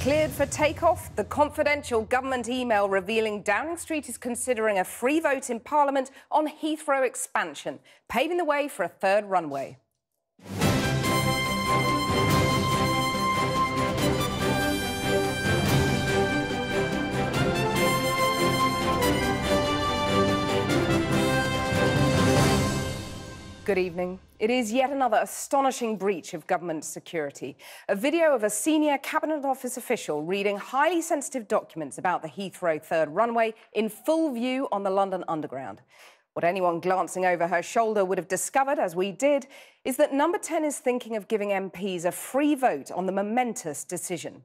Cleared for takeoff, the confidential government email revealing Downing Street is considering a free vote in Parliament on Heathrow expansion, paving the way for a third runway. Good evening. It is yet another astonishing breach of government security. A video of a senior Cabinet Office official reading highly sensitive documents about the Heathrow third runway in full view on the London Underground. What anyone glancing over her shoulder would have discovered, as we did, is that Number 10 is thinking of giving MPs a free vote on the momentous decision.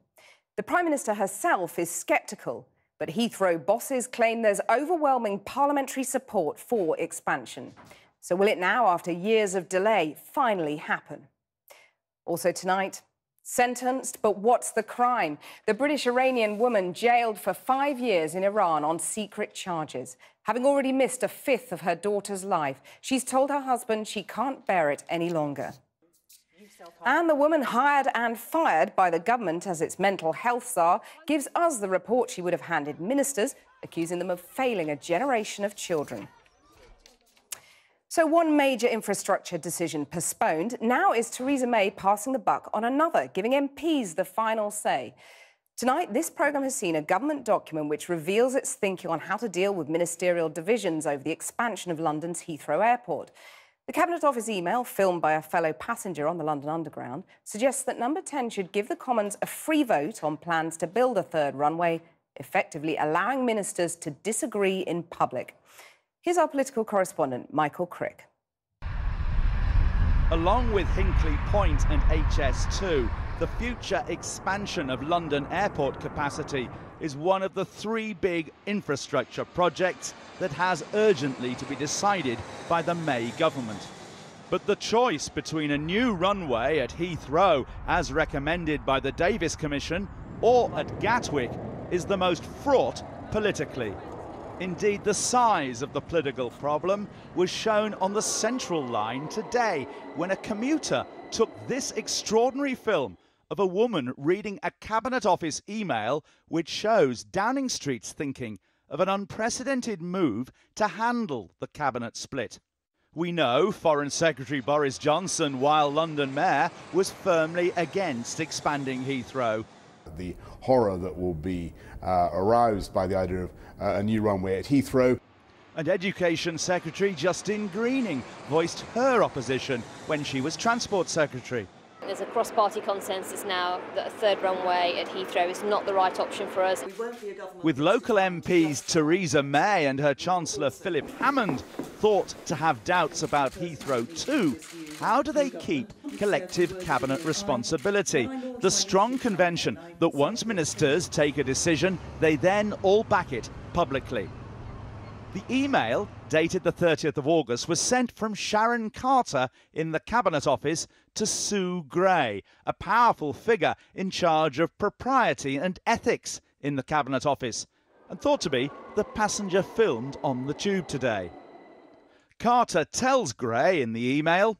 The Prime Minister herself is sceptical, but Heathrow bosses claim there's overwhelming parliamentary support for expansion. So will it now, after years of delay, finally happen? Also tonight, sentenced, but what's the crime? The British-Iranian woman jailed for 5 years in Iran on secret charges. Having already missed a fifth of her daughter's life, she's told her husband she can't bear it any longer. And the woman hired and fired by the government as its mental health czar gives us the report she would have handed ministers, accusing them of failing a generation of children. So one major infrastructure decision postponed now is Theresa May passing the buck on another, giving MPs the final say. Tonight, this programme has seen a government document which reveals its thinking on how to deal with ministerial divisions over the expansion of London's Heathrow Airport. The Cabinet Office email, filmed by a fellow passenger on the London Underground, suggests that Number 10 should give the Commons a free vote on plans to build a third runway, effectively allowing ministers to disagree in public. Here's our political correspondent, Michael Crick. Along with Hinkley Point and HS2, the future expansion of London airport capacity is one of the three big infrastructure projects that has urgently to be decided by the May government. But the choice between a new runway at Heathrow, as recommended by the Davis Commission, or at Gatwick, is the most fraught politically. Indeed, the size of the political problem was shown on the Central Line today when a commuter took this extraordinary film of a woman reading a Cabinet Office email which shows Downing Street's thinking of an unprecedented move to handle the Cabinet split. We know Foreign Secretary Boris Johnson, while London Mayor, was firmly against expanding Heathrow. The horror that will be aroused by the idea of a new runway at Heathrow. And Education Secretary Justine Greening voiced her opposition when she was Transport Secretary. There's a cross-party consensus now that a third runway at Heathrow is not the right option for us. With local MPs Theresa May and her Chancellor Philip Hammond thought to have doubts about Heathrow too, how do they keep collective cabinet responsibility? The strong convention that once ministers take a decision, they then all back it publicly. The email, dated the 30th of August, was sent from Sharon Carter in the Cabinet Office to Sue Gray, a powerful figure in charge of propriety and ethics in the Cabinet Office, and thought to be the passenger filmed on the tube today. Carter tells Gray in the email,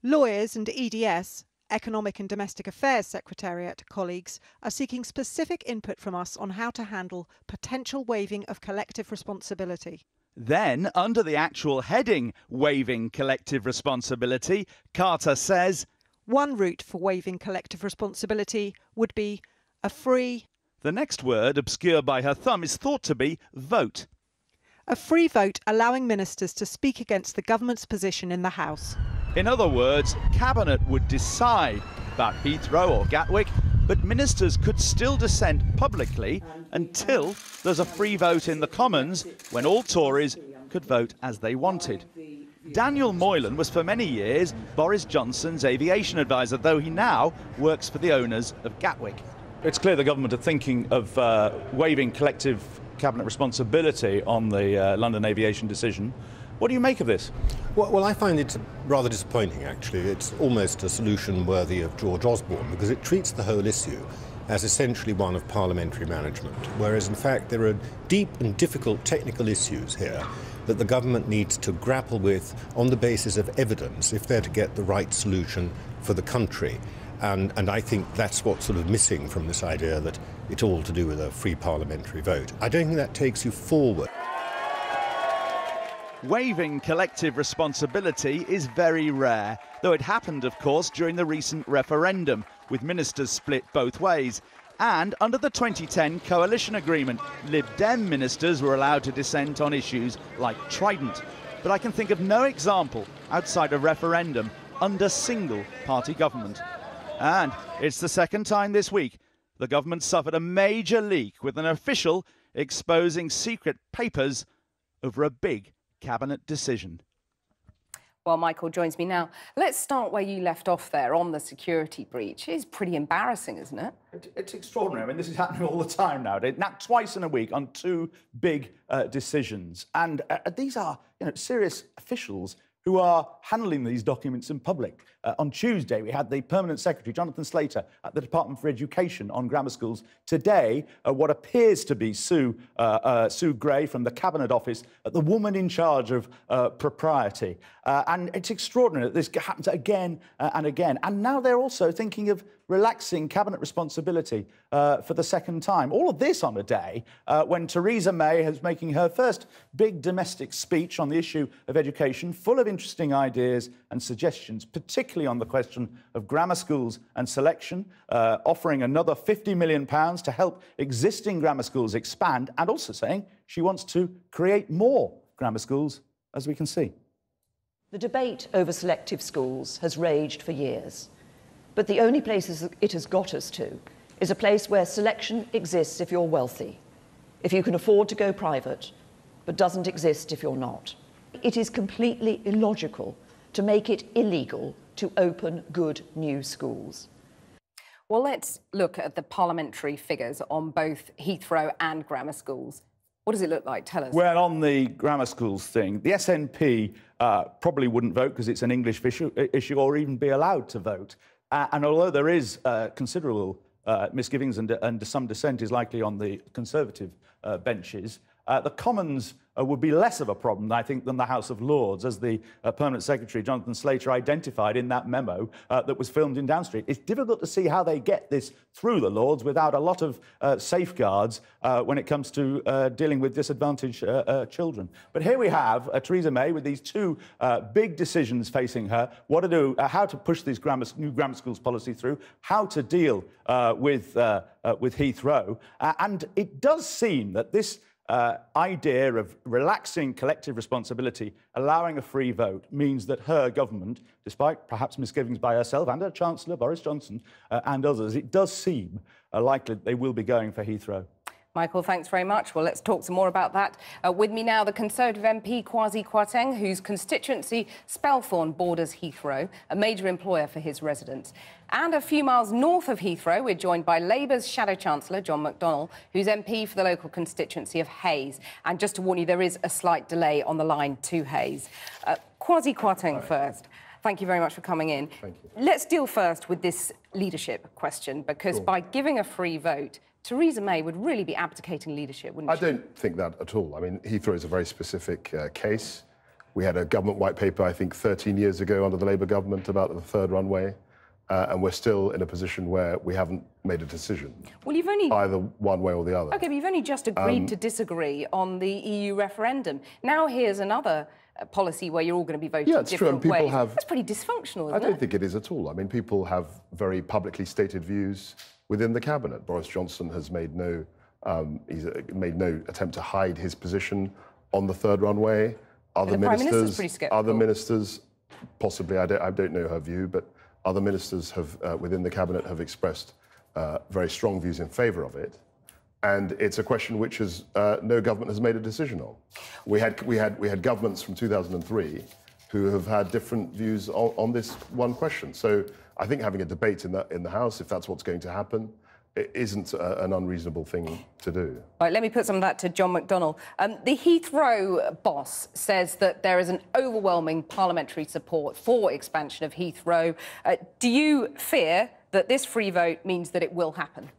"Lawyers and EDS, Economic and Domestic Affairs Secretariat colleagues, are seeking specific input from us on how to handle potential waiving of collective responsibility." Then, under the actual heading, Waiving Collective Responsibility, Carter says, "One route for waiving collective responsibility would be a free..." The next word, obscure by her thumb, is thought to be vote. "A free vote allowing ministers to speak against the government's position in the House." In other words, Cabinet would decide about Heathrow or Gatwick, but ministers could still dissent publicly until there's a free vote in the Commons, when all Tories could vote as they wanted. Daniel Moylan was for many years Boris Johnson's aviation advisor, though he now works for the owners of Gatwick. It's clear the government are thinking of waiving collective cabinet responsibility on the London aviation decision. What do you make of this? Well, I find it rather disappointing, actually. It's almost a solution worthy of George Osborne, because it treats the whole issue as essentially one of parliamentary management, whereas in fact there are deep and difficult technical issues here that the government needs to grapple with on the basis of evidence if they're to get the right solution for the country. And I think that's what's sort of missing from this idea that it's all to do with a free parliamentary vote. I don't think that takes you forward. Waiving collective responsibility is very rare, though it happened, of course, during the recent referendum, with ministers split both ways. And under the 2010 coalition agreement, Lib Dem ministers were allowed to dissent on issues like Trident. But I can think of no example outside a referendum under single-party government. And it's the second time this week the government suffered a major leak, with an official exposing secret papers over a big cabinet decision. Well, Michael joins me now. Let's start where you left off there on the security breach. It's pretty embarrassing, isn't it? It's extraordinary. I mean, this is happening all the time now. Twice in a week on two big decisions. And these are, serious officials who are handling these documents in public. On Tuesday, we had the Permanent Secretary, Jonathan Slater, at the Department for Education on grammar schools. Today, what appears to be Sue Gray from the Cabinet Office, the woman in charge of propriety. And it's extraordinary that this happens again and again. And now they're also thinking of relaxing cabinet responsibility for the second time. All of this on a day when Theresa May is making her first big domestic speech on the issue of education, full of interesting ideas and suggestions, particularly on the question of grammar schools and selection, offering another £50 million to help existing grammar schools expand, and also saying she wants to create more grammar schools, as we can see. The debate over selective schools has raged for years. But the only place it has got us to is a place where selection exists if you're wealthy, if you can afford to go private, but doesn't exist if you're not. It is completely illogical to make it illegal to open good new schools. Well, let's look at the parliamentary figures on both Heathrow and grammar schools. What does it look like? Tell us. Well, on the grammar schools thing, the SNP probably wouldn't vote because it's an English issue or even be allowed to vote. And although there is considerable misgivings and some dissent is likely on the Conservative benches, the Commons would be less of a problem, I think, than the House of Lords, as the Permanent Secretary, Jonathan Slater, identified in that memo that was filmed in Down Street. It's difficult to see how they get this through the Lords without a lot of safeguards when it comes to dealing with disadvantaged children. But here we have Theresa May with these two big decisions facing her: what to do, how to push this new grammar schools policy through, how to deal with Heathrow. And it does seem that this idea of relaxing collective responsibility, allowing a free vote, means that her government, despite perhaps misgivings by herself and her Chancellor, Boris Johnson, and others, it does seem likely that they will be going for Heathrow. Michael, thanks very much. Well, let's talk some more about that. With me now, the Conservative MP Kwasi Kwarteng, whose constituency, Spelthorne, borders Heathrow, a major employer for his residents. And a few miles north of Heathrow, we're joined by Labour's Shadow Chancellor, John McDonnell, who's MP for the local constituency of Hayes. And just to warn you, there is a slight delay on the line to Hayes. Kwasi Kwarteng first. Thank you very much for coming in. Thank you. Let's deal first with this leadership question, because by giving a free vote, Theresa May would really be abdicating leadership, wouldn't she? I don't think that at all. I mean, Heathrow is a very specific case. We had a government white paper, I think, 13 years ago under the Labour government about the third runway, and we're still in a position where we haven't made a decision. Well, you've only... either one way or the other. OK, but you've only just agreed to disagree on the EU referendum. Now here's another policy where you're all going to be voting different ways. People have... That's pretty dysfunctional, isn't it? I don't think it is at all. I mean, people have very publicly stated views within the cabinet. Boris Johnson has made no attempt to hide his position on the third runway. Other ministers, possibly, I don't know her view, but other ministers have within the cabinet have expressed very strong views in favour of it. And it's a question which no government has made a decision on. We had governments from 2003 who have had different views on this one question. So I think having a debate in the House, if that's what's going to happen, it isn't an unreasonable thing to do. Right, let me put some of that to John McDonnell. The Heathrow boss says that there is an overwhelming parliamentary support for expansion of Heathrow. Do you fear that this free vote means that it will happen?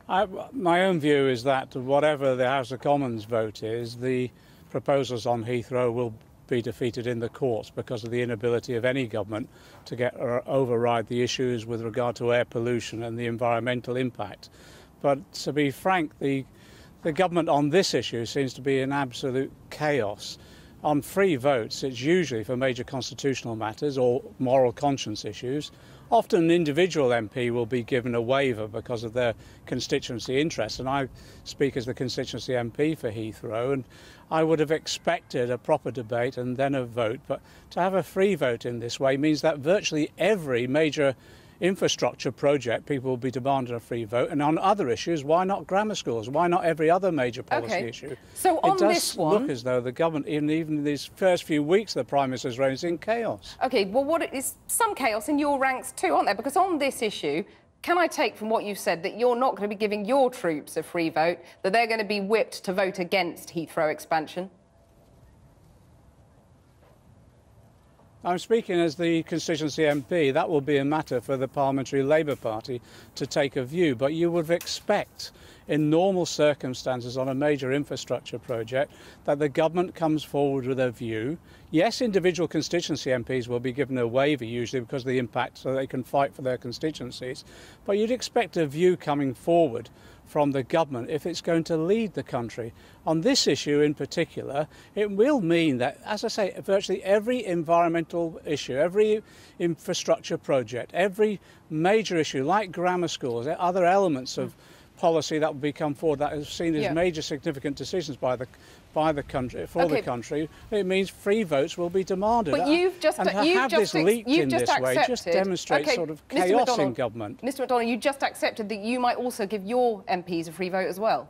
My own view is that whatever the House of Commons vote is, the proposals on Heathrow will be defeated in the courts because of the inability of any government to override the issues with regard to air pollution and the environmental impact. But to be frank, the government on this issue seems to be in absolute chaos. On free votes, it's usually for major constitutional matters or moral conscience issues. Often an individual MP will be given a waiver because of their constituency interest, and I speak as the constituency MP for Heathrow, and I would have expected a proper debate and then a vote, but to have a free vote in this way means that virtually every major infrastructure project people will be demanding a free vote, and on other issues, why not grammar schools? Why not every other major policy issue? So on this one, it does look as though the government, even in these first few weeks the Prime Minister's reign, is in chaos. OK, well, what is some chaos in your ranks too, aren't there? Because on this issue, can I take from what you've said that you're not going to be giving your troops a free vote, that they're going to be whipped to vote against Heathrow expansion? I'm speaking as the constituency MP. That will be a matter for the Parliamentary Labour Party to take a view. But you would expect, in normal circumstances on a major infrastructure project, that the government comes forward with a view. Yes, individual constituency MPs will be given a waiver, usually because of the impact, so they can fight for their constituencies. But you'd expect a view coming forward from the government if it's going to lead the country. On this issue in particular, it will mean that, as I say, virtually every environmental issue, every infrastructure project, every major issue like grammar schools, other elements of policy that will become forward that is seen as major significant decisions by the country, for the country, it means free votes will be demanded. But you've just leaked in this way just demonstrates sort of chaos in government. Mr McDonnell, you just accepted that you might also give your MPs a free vote as well.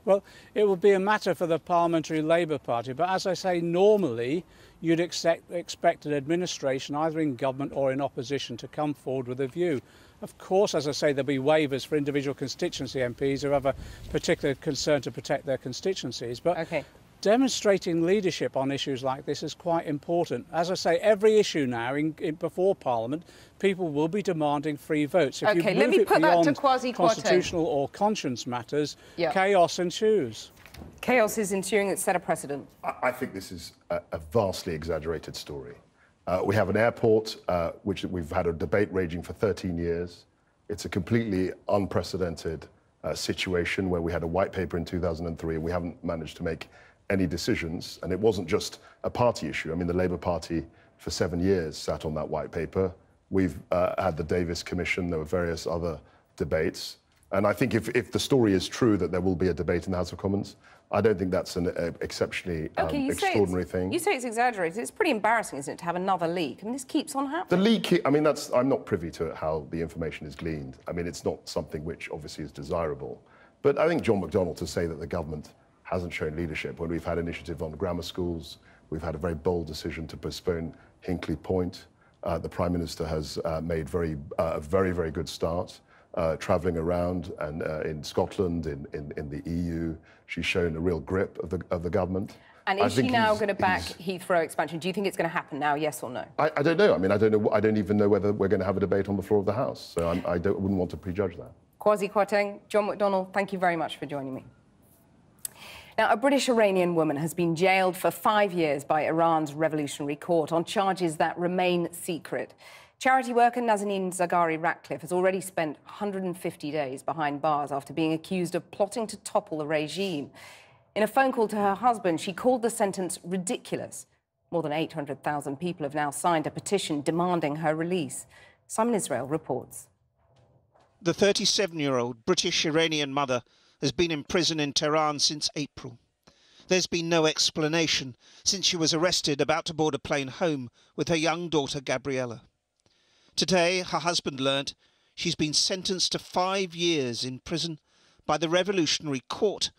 Well, it will be a matter for the Parliamentary Labour Party, but as I say, normally you'd expect an administration, either in government or in opposition, to come forward with a view. Of course, as I say, there'll be waivers for individual constituency MPs who have a particular concern to protect their constituencies, but demonstrating leadership on issues like this is quite important. As I say, every issue now before Parliament, people will be demanding free votes. If you move it beyond constitutional or conscience matters, chaos ensues. Chaos is ensuing. It's set a precedent. I think this is a vastly exaggerated story. We have an airport which we've had a debate raging for 13 years. It's a completely unprecedented situation where we had a white paper in 2003 and we haven't managed to make any decisions. And it wasn't just a party issue. I mean, the Labour Party for 7 years sat on that white paper. We've had the Davis Commission. There were various other debates. And I think if the story is true that there will be a debate in the House of Commons, I don't think that's an exceptionally extraordinary thing. You say it's exaggerated. It's pretty embarrassing, isn't it, to have another leak? I mean, this keeps on happening. The leak, I mean, I'm not privy to how the information is gleaned. I mean, it's not something which obviously is desirable. But I think John McDonnell to say that the government hasn't shown leadership when we've had initiative on grammar schools, we've had a very bold decision to postpone Hinkley Point. The Prime Minister has made a very, very good start. Travelling around and in Scotland, in the EU, she's shown a real grip of the government. And is she now going to back Heathrow expansion? Do you think it's going to happen now, yes or no? I don't know. I mean, I don't know. I don't even know whether we're going to have a debate on the floor of the House. So I wouldn't want to prejudge that. Kwasi Kwarteng, John McDonnell, thank you very much for joining me. Now, a British Iranian woman has been jailed for 5 years by Iran's Revolutionary Court on charges that remain secret. Charity worker Nazanin Zaghari-Ratcliffe has already spent 150 days behind bars after being accused of plotting to topple the regime. In a phone call to her husband, she called the sentence ridiculous. More than 800,000 people have now signed a petition demanding her release. Simon Israel reports. The 37-year-old British-Iranian mother has been in prison in Tehran since April. There's been no explanation since she was arrested about to board a plane home with her young daughter Gabriella. Today, her husband learnt she's been sentenced to 5 years in prison by the Revolutionary Court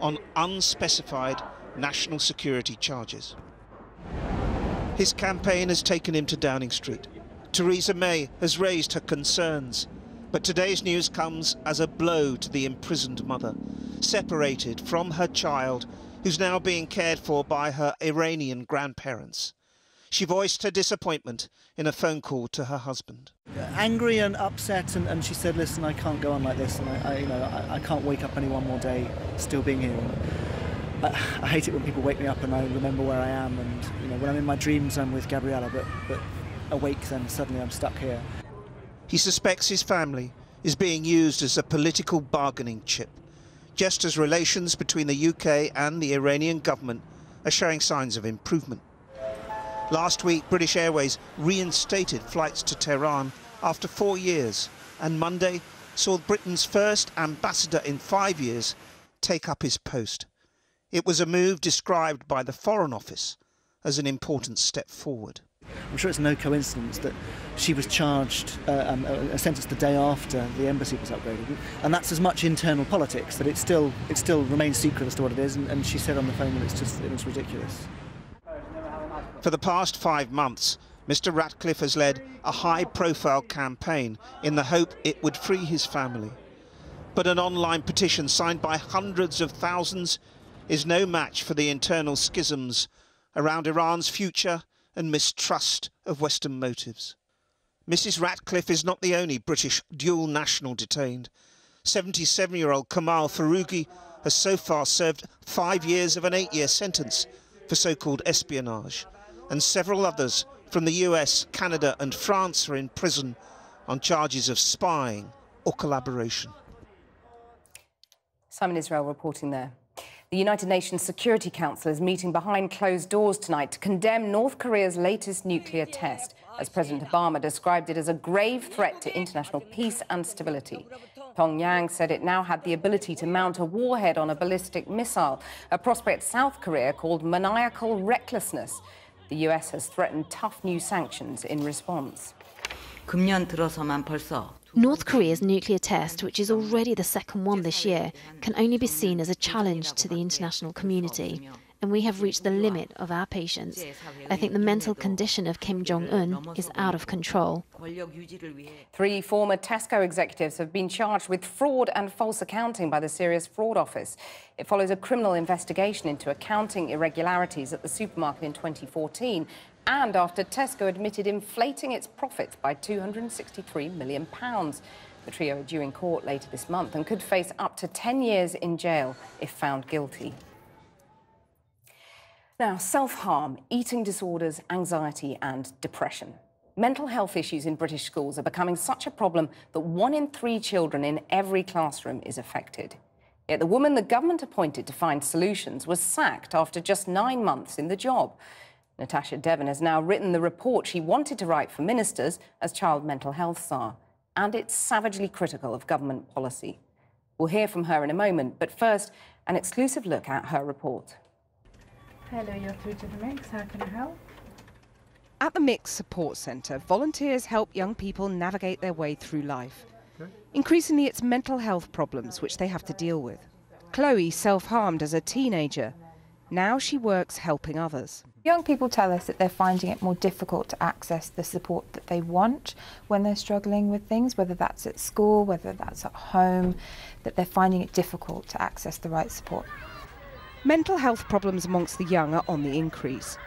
on unspecified national security charges. His campaign has taken him to Downing Street. Theresa May has raised her concerns, but today's news comes as a blow to the imprisoned mother, separated from her child, who's now being cared for by her Iranian grandparents. She voiced her disappointment in a phone call to her husband. Angry and upset, and she said, listen, I can't go on like this, and I can't wake up any one more day still being here. I hate it when people wake me up and I remember where I am, and you know, when I'm in my dreams I'm with Gabriella, but awake then suddenly I'm stuck here. He suspects his family is being used as a political bargaining chip, just as relations between the UK and the Iranian government are showing signs of improvement. Last week, British Airways reinstated flights to Tehran after 4 years, and Monday saw Britain's first ambassador in 5 years take up his post. It was a move described by the Foreign Office as an important step forward. I'm sure it's no coincidence that she was charged, sentenced the day after the embassy was upgraded, and that's as much internal politics that it still remains secret as to what it is. And she said on the phone that it was ridiculous. For the past 5 months, Mr. Ratcliffe has led a high-profile campaign in the hope it would free his family. But an online petition signed by hundreds of thousands is no match for the internal schisms around Iran's future and mistrust of Western motives. Mrs. Ratcliffe is not the only British dual national detained. 77-year-old Kamal Foroughi has so far served 5 years of an 8-year sentence for so-called espionage, and several others from the US, Canada and France are in prison on charges of spying or collaboration. Simon Israel reporting there. The United Nations Security Council is meeting behind closed doors tonight to condemn North Korea's latest nuclear test, as President Obama described it as a grave threat to international peace and stability. Pyongyang said it now had the ability to mount a warhead on a ballistic missile, a prospect South Korea called maniacal recklessness. The US has threatened tough new sanctions in response. North Korea's nuclear test, which is already the second one this year, can only be seen as a challenge to the international community. And we have reached the limit of our patience. I think the mental condition of Kim Jong-un is out of control. 3 former Tesco executives have been charged with fraud and false accounting by the Serious Fraud Office. It follows a criminal investigation into accounting irregularities at the supermarket in 2014, and after Tesco admitted inflating its profits by £263 million. The trio are due in court later this month and could face up to 10 years in jail if found guilty. Now, self-harm, eating disorders, anxiety and depression. Mental health issues in British schools are becoming such a problem that 1 in 3 children in every classroom is affected. Yet the woman the government appointed to find solutions was sacked after just 9 months in the job. Natasha Devon has now written the report she wanted to write for ministers as Child Mental Health Tsar, and it's savagely critical of government policy. We'll hear from her in a moment, but first, an exclusive look at her report. Hello, you're through to the Mix. How can I help? At the Mix Support Centre, volunteers help young people navigate their way through life. Increasingly, it's mental health problems which they have to deal with. Chloe self-harmed as a teenager. Now she works helping others. Young people tell us that they're finding it more difficult to access the support that they want when they're struggling with things, whether that's at school, whether that's at home, that they're finding it difficult to access the right support. Mental health problems amongst the young are on the increase.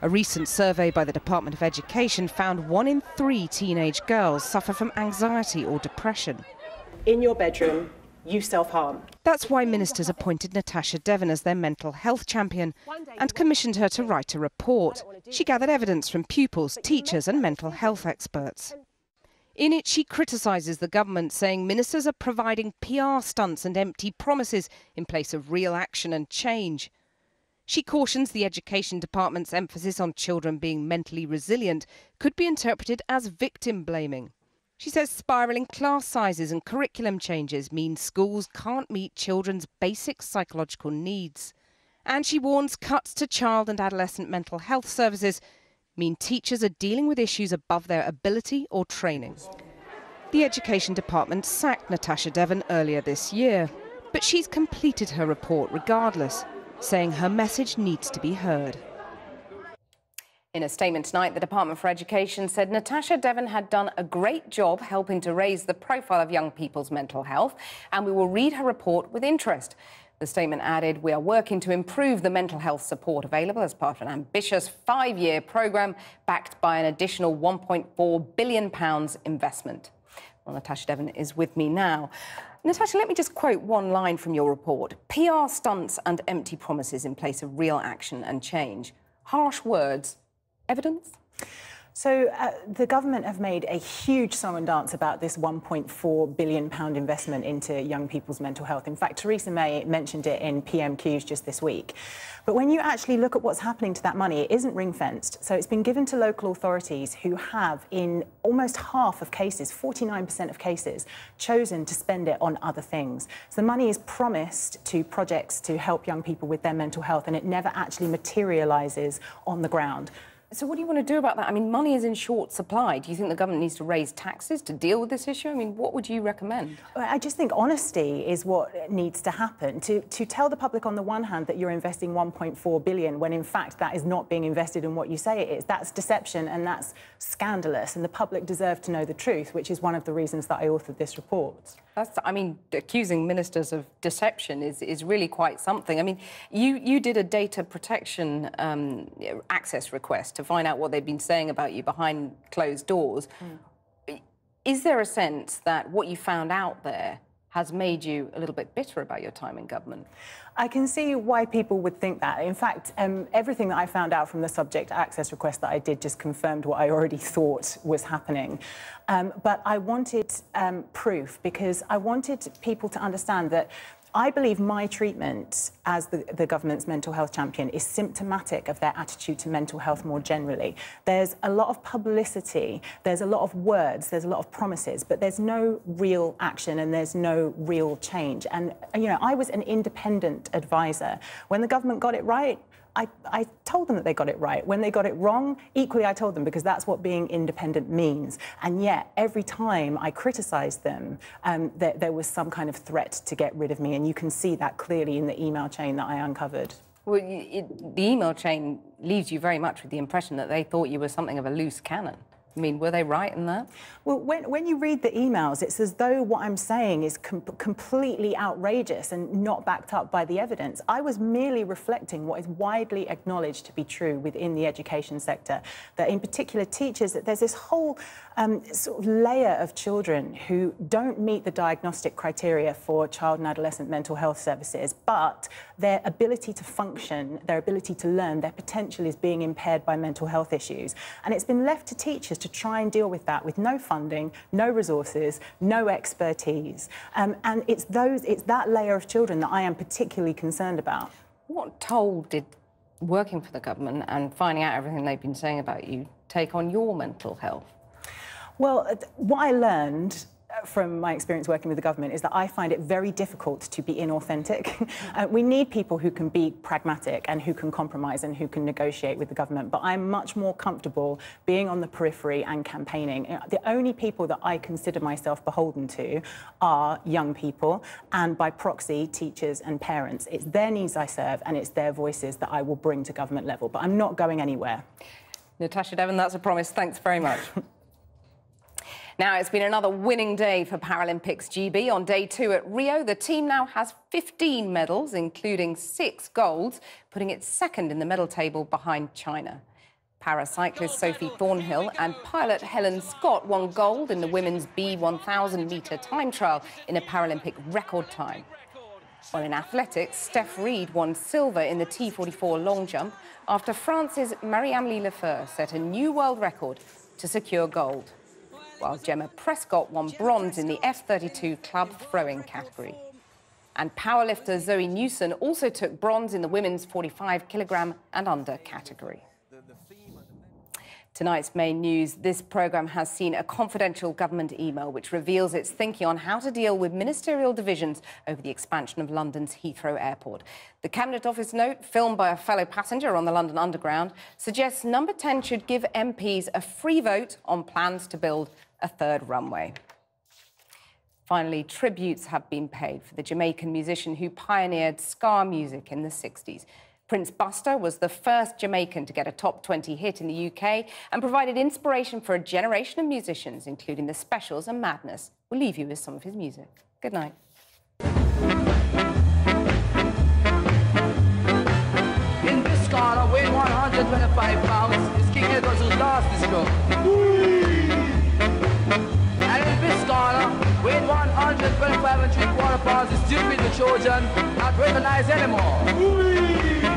A recent survey by the Department of Education found 1 in 3 teenage girls suffer from anxiety or depression. In your bedroom, you self-harm. That's why ministers appointed Natasha Devon as their mental health champion and commissioned her to write a report. She gathered evidence from pupils, teachers and mental health experts. In it, she criticises the government, saying ministers are providing PR stunts and empty promises in place of real action and change. She cautions the Education Department's emphasis on children being mentally resilient could be interpreted as victim blaming. She says spiralling class sizes and curriculum changes mean schools can't meet children's basic psychological needs. And she warns cuts to child and adolescent mental health services mean teachers are dealing with issues above their ability or training. The Education Department sacked Natasha Devon earlier this year, but she's completed her report regardless, saying her message needs to be heard. In a statement tonight, the Department for Education said Natasha Devon had done a great job helping to raise the profile of young people's mental health, and we will read her report with interest. The statement added, we are working to improve the mental health support available as part of an ambitious 5-year programme backed by an additional £1.4 billion investment. Well, Natasha Devon is with me now. Natasha, let me just quote one line from your report. PR stunts and empty promises in place of real action and change. Harsh words. Evidence? So the government have made a huge song and dance about this £1.4 billion investment into young people's mental health. In fact, Theresa May mentioned it in PMQs just this week. But when you actually look at what's happening to that money, it isn't ring-fenced. So it's been given to local authorities who have, in almost half of cases, 49% of cases, chosen to spend it on other things. So the money is promised to projects to help young people with their mental health, and it never actually materialises on the ground. So what do you want to do about that? I mean, money is in short supply. Do you think the government needs to raise taxes to deal with this issue? I mean, what would you recommend? I just think honesty is what needs to happen. To tell the public on the one hand that you're investing £1.4 billion when in fact that is not being invested in what you say it is, that's deception and that's scandalous, and the public deserve to know the truth, which is one of the reasons that I authored this report. I mean, accusing ministers of deception is really quite something. I mean, you did a data protection access request to find out what they'd been saying about you behind closed doors. Is there a sense that what you found out there has made you a little bit bitter about your time in government? I can see why people would think that. In fact, everything that I found out from the subject access request that I did just confirmed what I already thought was happening. But I wanted proof, because I wanted people to understand that I believe my treatment as the government's mental health champion is symptomatic of their attitude to mental health more generally. There's a lot of publicity, there's a lot of words, there's a lot of promises, but there's no real action and there's no real change. And, you know, I was an independent advisor. When the government got it right, I told them that they got it right. When they got it wrong, equally I told them, because that's what being independent means. And yet, every time I criticised them, there was some kind of threat to get rid of me. And you can see that clearly in the email chain that I uncovered. Well, the email chain leaves you very much with the impression that they thought you were something of a loose cannon. I mean, were they right in that? Well, when you read the emails, it's as though what I'm saying is completely outrageous and not backed up by the evidence. I was merely reflecting what is widely acknowledged to be true within the education sector, that in particular teachers, that there's this whole sort of layer of children who don't meet the diagnostic criteria for child and adolescent mental health services, but their ability to function, their ability to learn, their potential is being impaired by mental health issues. And it's been left to teachers to try and deal with that with no funding, no resources, no expertise. And it's that layer of children that I am particularly concerned about. What toll did working for the government and finding out everything they've been saying about you take on your mental health? Well, what I learned from my experience working with the government is that I find it very difficult to be inauthentic. We need people who can be pragmatic and who can compromise and who can negotiate with the government, but I'm much more comfortable being on the periphery and campaigning. The only people that I consider myself beholden to are young people and, by proxy, teachers and parents. It's their needs I serve and it's their voices that I will bring to government level, but I'm not going anywhere. Natasha Devon, that's a promise. Thanks very much. Now, it's been another winning day for Paralympics GB. On day 2 at Rio, the team now has 15 medals, including 6 golds, putting it second in the medal table behind China. Paracyclist Sophie Thornhill and pilot Helen Scott won gold in the women's B1000-metre time trial in a Paralympic record time. While in athletics, Steph Reed won silver in the T44 long jump after France's Marie-Amélie Lefeur set a new world record to secure gold, while Gemma Prescott won bronze in the F32 club throwing category. And powerlifter Zoe Newson also took bronze in the women's 45-kilogram and under category. Tonight's main news, this programme has seen a confidential government email which reveals its thinking on how to deal with ministerial divisions over the expansion of London's Heathrow Airport. The Cabinet Office note, filmed by a fellow passenger on the London Underground, suggests Number 10 should give MPs a free vote on plans to build a third runway. Finally, tributes have been paid for the Jamaican musician who pioneered ska music in the 60s. Prince Buster was the first Jamaican to get a top 20 hit in the UK and provided inspiration for a generation of musicians, including the Specials and Madness. We'll leave you with some of his music. Good night. In this corner, weighing 125 pounds, is King Edwards who lost this show. And in this corner, weighing weighing 125 3/4 pounds is stupid the Trojan, not recognized anymore.